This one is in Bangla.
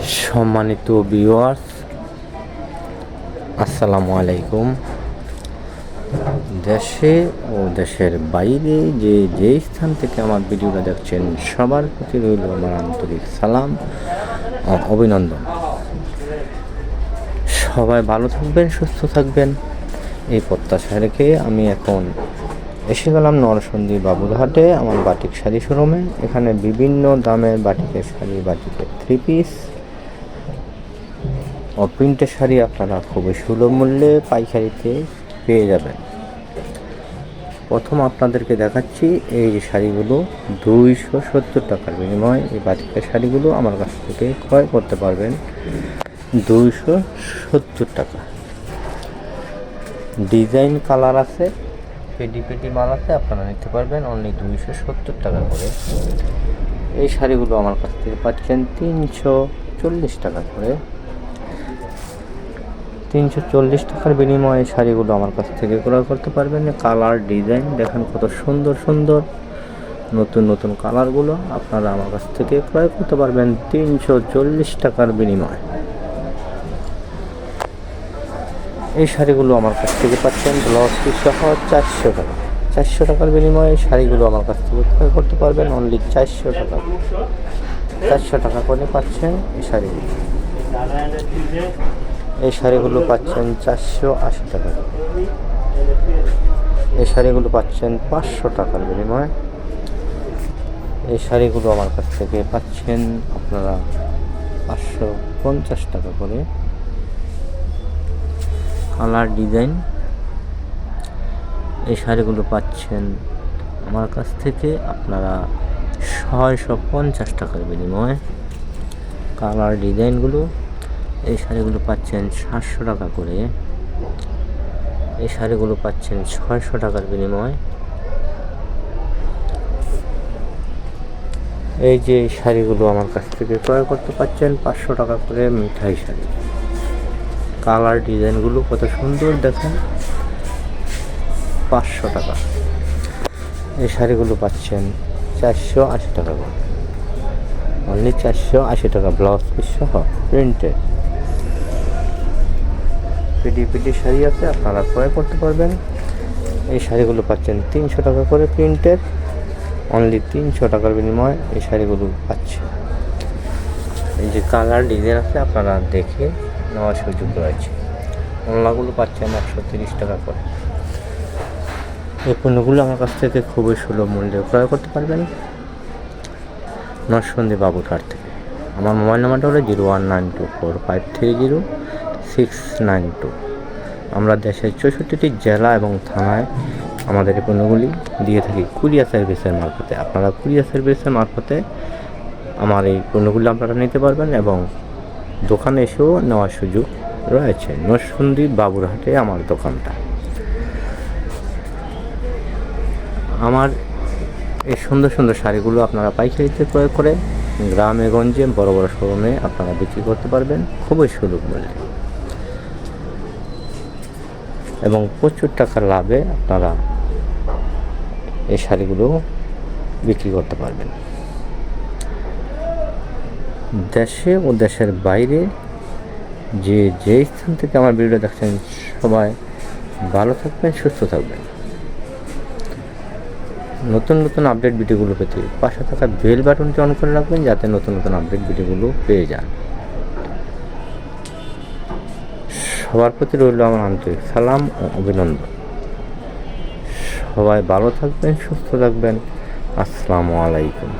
সম্মানিত ভিউয়ার্স, আসসালামু আলাইকুম। দেশে ও দেশের বাইরে যে স্থান থেকে আমার ভিডিওটা দেখছেন সবার প্রতি রইল আমার আন্তরিক সালাম ও অভিনন্দন। সবাই ভালো থাকবেন, সুস্থ থাকবেন এই প্রত্যাশা রেখে আমি এখন এসে গেলাম নরসিংদী বাবুরহাটে আমার বাটিক শাড়ি শোরুমে। এখানে বিভিন্ন দামের বাটিকের শাড়ি, বাটিকের থ্রি পিস ও প্রিন্টের শাড়ি আপনারা খুবই সুলভ মূল্যে পাইকারিতে পেয়ে যাবেন। প্রথম আপনাদেরকে দেখাচ্ছি এই যে শাড়িগুলো 270 টাকার বিনিময়ে এই বাটিকের শাড়িগুলো আমার কাছ থেকে ক্রয় করতে পারবেন 270 টাকা। ডিজাইন কালার আছে, পেটি মাল আছে, আপনারা নিতে পারবেন অনলি 270 টাকা করে। এই শাড়িগুলো আমার কাছ থেকে পাচ্ছেন 340 টাকা করে। 340 টাকার বিনিময়ে শাড়িগুলো আমার কাছ থেকে ক্রয় করতে পারবেন। কালার ডিজাইন দেখেন কত সুন্দর সুন্দর নতুন কালারগুলো আপনারা আমার কাছ থেকে ক্রয় করতে পারবেন 340 টাকার বিনিময়ে। এই শাড়িগুলো আমার কাছ থেকে পাচ্ছেন ব্লাউজ পিস সহ 400 টাকা। 400 টাকার বিনিময়ে শাড়িগুলো আমার কাছ থেকে ক্রয় করতে পারবেন অনলি 400 টাকা। 400 টাকা করে পাচ্ছেন এই শাড়িগুলো। এই শাড়িগুলো পাচ্ছেন 480 টাকা। এই শাড়িগুলো পাচ্ছেন 500 টাকার বিনিময়ে। এই শাড়িগুলো আমার কাছ থেকে পাচ্ছেন আপনারা 550 টাকা করে। কালার ডিজাইন এই শাড়িগুলো পাচ্ছেন আমার কাছ থেকে আপনারা 650 টাকার বিনিময়ে। কালার ডিজাইনগুলো এই শাড়িগুলো পাচ্ছেন 700 টাকা করে। এই শাড়িগুলো পাচ্ছেন 600 টাকার বিনিময়ে। এই যে শাড়িগুলো আমার কাছ থেকে ক্রয় করতে পারছেন 500 টাকা করে মিঠাই শাড়ি। কালার ডিজাইনগুলো কত সুন্দর দেখেন, 500 টাকা। এই শাড়িগুলো পাচ্ছেন 480 টাকা করে, অনলি 480 টাকা। ব্লাউজ পিস সহ প্রিন্টেড পিডি শাড়ি আছে, আপনারা ক্রয় করতে পারবেন। এই শাড়িগুলো পাচ্ছেন 300 টাকা করে প্রিন্টের, অনলি 300 টাকার বিনিময়ে এই শাড়িগুলো পাচ্ছেন। এই যে কালার ডিজাইন আছে আপনারা দেখে নেওয়ার সুযোগ রয়েছে। ওড়নাগুলো পাচ্ছেন 130 টাকা করে। এই পণ্যগুলো আমার কাছ থেকে খুবই সুলভ মূল্যে ক্রয় করতে পারবেন নরসিংদী বাবুরহাট থেকে। আমার মোবাইল নাম্বারটা হলো 01924530 692। আমরা দেশের 64টি জেলা এবং থানায় আমাদের এই পণ্যগুলি দিয়ে থাকি কুরিয়ার সার্ভিসের মারফতে। আপনারা কুরিয়ার সার্ভিসের মারফতে আমার এই পণ্যগুলি আপনারা নিতে পারবেন এবং দোকানে এসেও নেওয়ার সুযোগ রয়েছে। নরসিংদী বাবুরহাটে আমার দোকানটা। আমার এই সুন্দর সুন্দর শাড়িগুলো আপনারা পাইকারিতে ক্রয় করে গ্রামে গঞ্জে বড় বড় শোরুমে আপনারা বিক্রি করতে পারবেন খুবই সুলভ মূল্যে এবং প্রচুর টাকার লাভে আপনারা এই শাড়িগুলো বিক্রি করতে পারবেন। দেশে ও দেশের বাইরে যে স্থান থেকে আমার ভিডিও দেখছেন সবাই ভালো থাকবেন, সুস্থ থাকবেন। নতুন আপডেট ভিডিওগুলো পেতে পাশে থাকা বেল বাটনটি অন করে রাখবেন যাতে নতুন আপডেট ভিডিওগুলো পেয়ে যান। সবার প্রতি রইল আমার আন্তরিক সালাম ও অভিনন্দন। সবাই ভালো থাকবেন, সুস্থ থাকবেন। আসসালামু আলাইকুম।